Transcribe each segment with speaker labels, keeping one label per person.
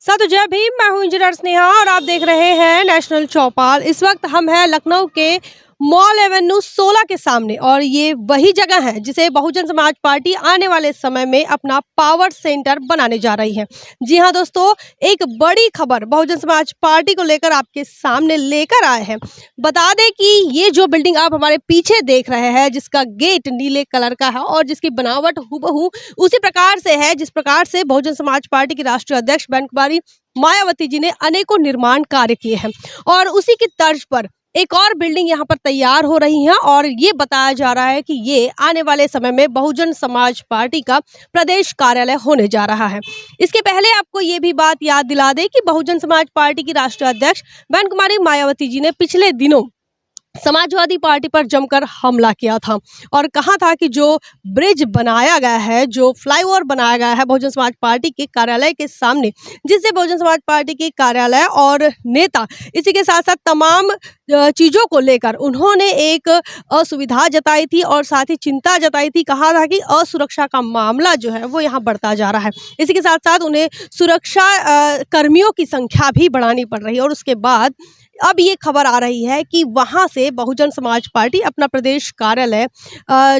Speaker 1: साधु जय भीम। मैं हूं इंजीनियर स्नेहा और आप देख रहे हैं नेशनल चौपाल। इस वक्त हम हैं लखनऊ के मॉल एवेन्यू 16 के सामने और ये वही जगह है जिसे बहुजन समाज पार्टी आने वाले समय में अपना पावर सेंटर बनाने जा रही है। जी हां दोस्तों, एक बड़ी खबर बहुजन समाज पार्टी को लेकर आपके सामने लेकर आए हैं। बता दें कि ये जो बिल्डिंग आप हमारे पीछे देख रहे हैं, जिसका गेट नीले कलर का है और जिसकी बनावट हूबहू उसी प्रकार से है जिस प्रकार से बहुजन समाज पार्टी की राष्ट्रीय अध्यक्ष बहन कुमारी मायावती जी ने अनेकों निर्माण कार्य किए हैं और उसी की तर्ज पर एक और बिल्डिंग यहाँ पर तैयार हो रही है और ये बताया जा रहा है कि ये आने वाले समय में बहुजन समाज पार्टी का प्रदेश कार्यालय होने जा रहा है। इसके पहले आपको ये भी बात याद दिला दें कि बहुजन समाज पार्टी की राष्ट्रीय अध्यक्ष बहन कुमारी मायावती जी ने पिछले दिनों समाजवादी पार्टी पर जमकर हमला किया था और कहा था कि जो ब्रिज बनाया गया है, जो फ्लाईओवर बनाया गया है बहुजन समाज पार्टी के कार्यालय के सामने, जिससे बहुजन समाज पार्टी के कार्यालय और नेता इसी के साथ साथ तमाम चीजों को लेकर उन्होंने एक असुविधा जताई थी और साथ ही चिंता जताई थी। कहा था कि असुरक्षा का मामला जो है वो यहाँ बढ़ता जा रहा है। इसी के साथ साथ उन्हें सुरक्षा कर्मियों की संख्या भी बढ़ानी पड़ रही है और उसके बाद अब ये खबर आ रही है कि वहां से बहुजन समाज पार्टी अपना प्रदेश कार्यालय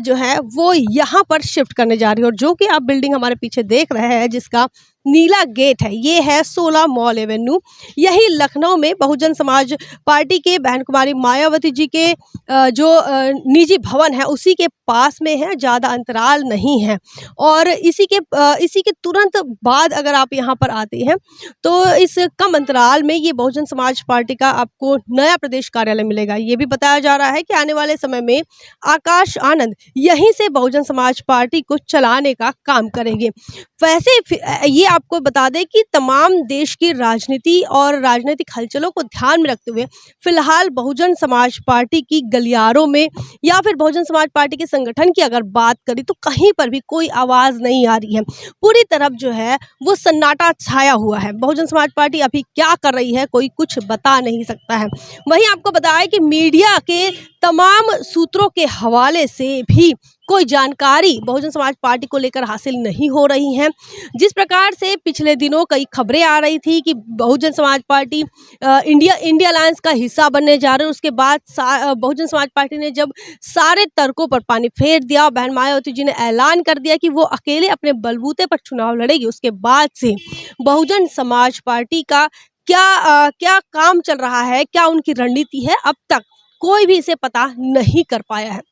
Speaker 1: जो है वो यहाँ पर शिफ्ट करने जा रही है। और जो कि आप बिल्डिंग हमारे पीछे देख रहे हैं जिसका नीला गेट है, ये है 16 मॉल एवेन्यू। यही लखनऊ में बहुजन समाज पार्टी के बहन कुमारी मायावती जी के जो निजी भवन है उसी के पास में है, ज़्यादा अंतराल नहीं है। और इसी के तुरंत बाद अगर आप यहाँ पर आते हैं तो इस कम अंतराल में ये बहुजन समाज पार्टी का आपको नया प्रदेश कार्यालय मिलेगा। ये भी बताया जा रहा है कि आने वाले समय में आकाश आनंद यहीं से बहुजन समाज पार्टी को चलाने का काम करेंगे। वैसे ये आपको बता दें कि तमाम देश की राजनीति और राजनीतिक हलचलों को ध्यान में रखते हुए फिलहाल बहुजन समाज पार्टी की गलियारों में या फिर बहुजन समाज पार्टी के संगठन की अगर बात करें तो कहीं पर भी कोई आवाज नहीं आ रही है। पूरी तरफ जो है वो सन्नाटा छाया हुआ है। बहुजन समाज पार्टी अभी क्या कर रही है कोई कुछ बता नहीं सकता है। वहीं आपको बताया कि मीडिया के तमाम सूत्रों के हवाले से भी कोई जानकारी बहुजन समाज पार्टी को लेकर हासिल नहीं हो रही है। जिस प्रकार से पिछले दिनों कई खबरें आ रही थी कि Bahujan Samaj party India alliance का हिस्सा बनने जा रही है, उसके बाद बहुजन समाज पार्टी ने जब सारे तर्कों पर पानी फेर दिया, बहन मायावती जी ने ऐलान कर दिया कि वो अकेले अपने बलबूते पर चुनाव लड़ेगी, उसके बाद से बहुजन समाज पार्टी का क्या काम चल रहा है, क्या उनकी रणनीति है, अब तक कोई भी इसे पता नहीं कर पाया है।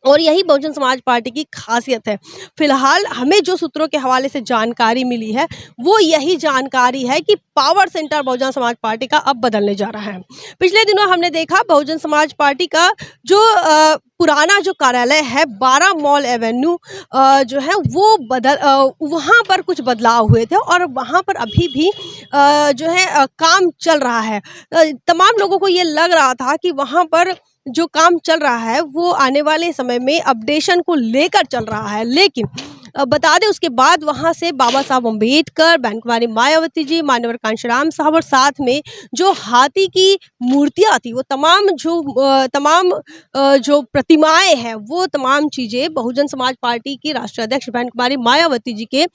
Speaker 1: और यही बहुजन समाज पार्टी की खासियत है। फिलहाल हमें जो सूत्रों के हवाले से जानकारी मिली है वो यही जानकारी है कि power centre Bahujan Samaj party का अब बदलने जा रहा है। पिछले दिनों हमने देखा बहुजन समाज पार्टी का जो पुराना जो कार्यालय है 12 मॉल एवेन्यू जो है वो वहाँ पर कुछ बदलाव हुए थे और वहाँ पर अभी भी जो है काम चल रहा है। तमाम लोगों को ये लग रहा था कि वहाँ पर जो काम चल रहा है वो आने वाले समय में अपडेशन को लेकर चल रहा है, लेकिन बता दें उसके बाद वहां से बाबा साहब अम्बेडकर, बहन कुमारी मायावती जी, मान्यवर कांशीराम साहब और साथ में जो हाथी की मूर्तियां थी वो तमाम जो प्रतिमाएं हैं वो तमाम चीजें बहुजन समाज पार्टी की राष्ट्रीय अध्यक्ष बहन कुमारी मायावती जी के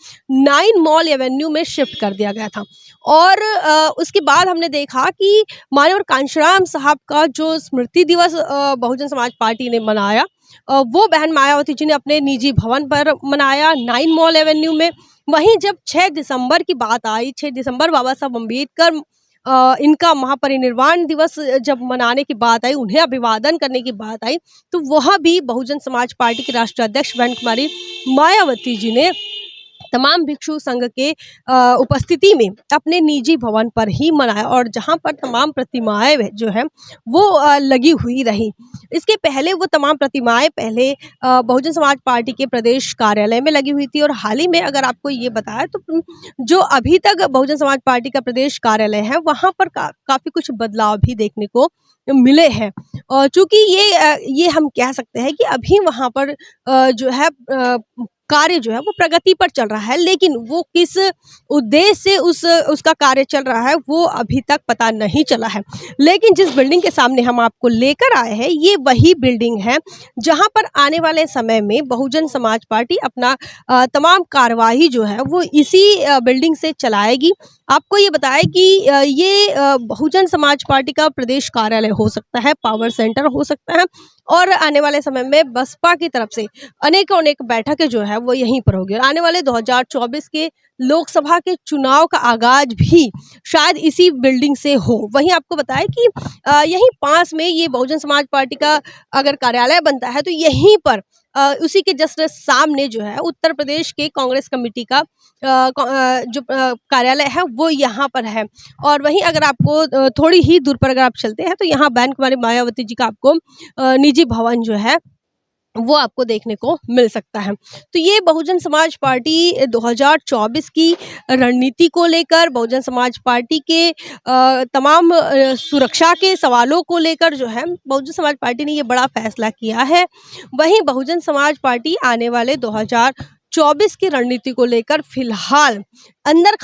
Speaker 1: 9 मॉल एवेन्यू में शिफ्ट कर दिया गया था। और उसके बाद हमने देखा कि मान्यवर कांशीराम साहब का जो स्मृति दिवस बहुजन समाज पार्टी ने मनाया वो बहन मायावती जी ने अपने निजी भवन पर मनाया 9 मॉल एवेन्यू में। वहीं जब 6 दिसंबर की बात आई, 6 दिसंबर बाबा साहब अम्बेडकर इनका महापरिनिर्वाण दिवस जब मनाने की बात आई, उन्हें अभिवादन करने की बात आई, तो वह भी बहुजन समाज पार्टी की राष्ट्रीय अध्यक्ष बहन कुमारी मायावती जी ने तमाम भिक्षु संघ के उपस्थिति में अपने निजी भवन पर ही मनाया और जहां पर तमाम प्रतिमाएं जो है वो लगी हुई रही। इसके पहले वो तमाम प्रतिमाएं पहले बहुजन समाज पार्टी के प्रदेश कार्यालय में लगी हुई थी और हाल ही में अगर आपको ये बताया तो जो अभी तक बहुजन समाज पार्टी का प्रदेश कार्यालय है वहां पर काफी कुछ बदलाव भी देखने को मिले हैं। और चूंकि ये हम कह सकते हैं कि अभी वहां पर जो है कार्य जो है वो प्रगति पर चल रहा है, लेकिन वो किस उद्देश्य से उसका कार्य चल रहा है वो अभी तक पता नहीं चला है। लेकिन जिस बिल्डिंग के सामने हम आपको लेकर आए हैं ये वही बिल्डिंग है जहां पर आने वाले समय में बहुजन समाज पार्टी अपना तमाम कार्रवाई जो है वो इसी बिल्डिंग से चलाएगी आपको ये बताएं कि ये बहुजन समाज पार्टी का प्रदेश कार्यालय हो सकता है, पावर सेंटर हो सकता है और आने वाले समय में बसपा की तरफ से अनेकों अनेक बैठकें जो है वो यहीं पर होगी। आने वाले 2024 के लोकसभा के चुनाव का आगाज भी शायद इसी बिल्डिंग से हो। वहीं आपको बताएं कि यहीं पास में ये बहुजन समाज पार्टी का अगर कार्यालय बनता है तो यहीं पर उसी के जस्ट सामने जो है उत्तर प्रदेश के कांग्रेस कमेटी का जो कार्यालय है वो यहाँ पर है। और वहीं अगर आपको थोड़ी ही दूर पर अगर आप चलते हैं तो यहाँ बहन कुमारी मायावती जी का आपको निजी भवन जो है वो आपको देखने को मिल सकता है। तो ये बहुजन समाज पार्टी 2024 की रणनीति को लेकर, बहुजन समाज पार्टी के तमाम सुरक्षा के सवालों को लेकर जो है बहुजन समाज पार्टी ने ये बड़ा फैसला किया है। वहीं बहुजन समाज पार्टी आने वाले 2024 की रणनीति को लेकर फिलहाल अंदर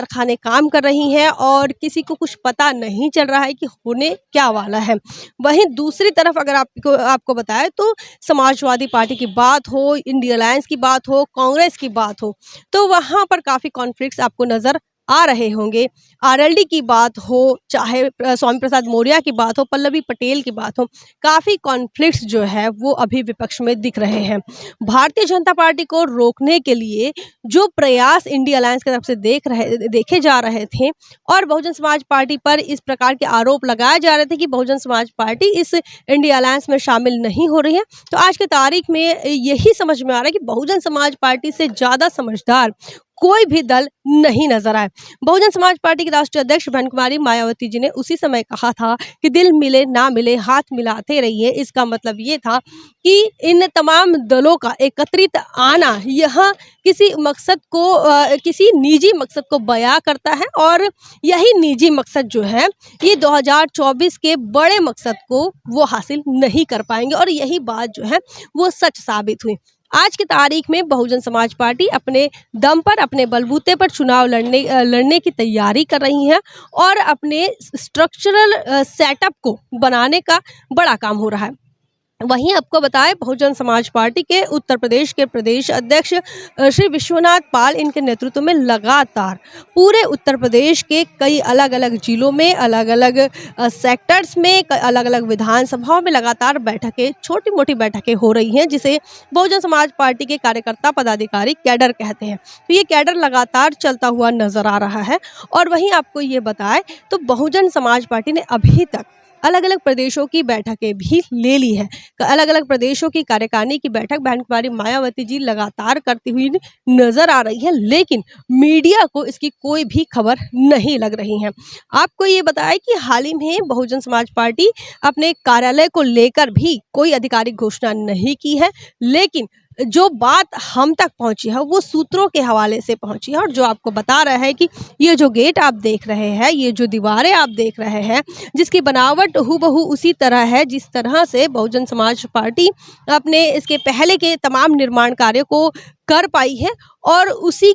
Speaker 1: खाने काम कर रही हैं और किसी को कुछ पता नहीं चल रहा है कि होने क्या वाला है। वहीं दूसरी तरफ अगर आपको बताएं तो समाजवादी पार्टी की बात हो, इंडिया अलायंस की बात हो, कांग्रेस की बात हो, तो वहां पर काफी कॉन्फ्लिक्ट्स आपको नजर आ रहे होंगे। आरएलडी की बात हो, चाहे स्वामी प्रसाद मौर्य की बात हो, पल्लवी पटेल की बात हो, काफी कॉन्फ्लिक्ट्स जो है वो अभी विपक्ष में दिख रहे हैं। भारतीय जनता पार्टी को रोकने के लिए जो प्रयास इंडिया अलायंस की तरफ से देखे जा रहे थे और बहुजन समाज पार्टी पर इस प्रकार के आरोप लगाए जा रहे थे कि बहुजन समाज पार्टी इस इंडिया अलायंस में शामिल नहीं हो रही है, तो आज की तारीख में यही समझ में आ रहा है कि बहुजन समाज पार्टी से ज्यादा समझदार कोई भी दल नहीं नजर आए। बहुजन समाज पार्टी की राष्ट्रीय अध्यक्ष बहन कुमारी मायावती जी ने उसी समय कहा था कि दिल मिले ना मिले हाथ मिलाते रहिए। इसका मतलब ये था कि इन तमाम दलों का एकत्रित आना यहाँ किसी मकसद को किसी निजी मकसद को बयां करता है और यही निजी मकसद जो है ये 2024 के बड़े मकसद को वो हासिल नहीं कर पाएंगे और यही बात जो है वो सच साबित हुई। आज की तारीख में बहुजन समाज पार्टी अपने दम पर, अपने बलबूते पर चुनाव लड़ने की तैयारी कर रही है और अपने स्ट्रक्चरल सेटअप को बनाने का बड़ा काम हो रहा है। वहीं आपको बताएं बहुजन समाज पार्टी के उत्तर प्रदेश के प्रदेश अध्यक्ष श्री विश्वनाथ पाल इनके नेतृत्व में लगातार पूरे उत्तर प्रदेश के कई अलग अलग जिलों में, अलग अलग सेक्टर्स में, अलग अलग विधानसभाओं में लगातार बैठकें, छोटी मोटी बैठकें हो रही हैं जिसे बहुजन समाज पार्टी के कार्यकर्ता पदाधिकारी कैडर कहते हैं। तो ये कैडर लगातार चलता हुआ नजर आ रहा है। और वहीं आपको ये बताएं तो बहुजन समाज पार्टी ने अभी तक अलग अलग प्रदेशों की बैठकें भी ले ली है। अलग अलग प्रदेशों की कार्यकारिणी की बैठक बहन कुमारी मायावती जी लगातार करती हुई नजर आ रही है, लेकिन मीडिया को इसकी कोई भी खबर नहीं लग रही है। आपको ये बताया कि हाल ही में बहुजन समाज पार्टी अपने कार्यालय को लेकर भी कोई आधिकारिक घोषणा नहीं की है, लेकिन जो बात हम तक पहुंची है वो सूत्रों के हवाले से पहुंची है और जो आपको बता रहा है कि ये जो गेट आप देख रहे हैं, ये जो दीवारें आप देख रहे हैं, जिसकी बनावट हूबहू उसी तरह है जिस तरह से बहुजन समाज पार्टी अपने इसके पहले के तमाम निर्माण कार्य को कर पाई है और उसी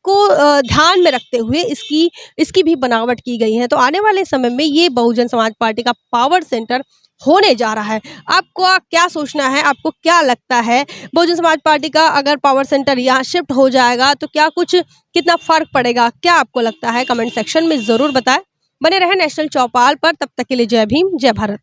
Speaker 1: को ध्यान में रखते हुए इसकी भी बनावट की गई है। तो आने वाले समय में ये बहुजन समाज पार्टी का पावर सेंटर होने जा रहा है। आपको क्या सोचना है, आपको क्या लगता है बहुजन समाज पार्टी का अगर पावर सेंटर यहाँ शिफ्ट हो जाएगा तो कितना फर्क पड़ेगा, क्या आपको लगता है? कमेंट सेक्शन में जरूर बताएं। बने रहे नेशनल चौपाल पर, तब तक के लिए जय भीम, जय भारत।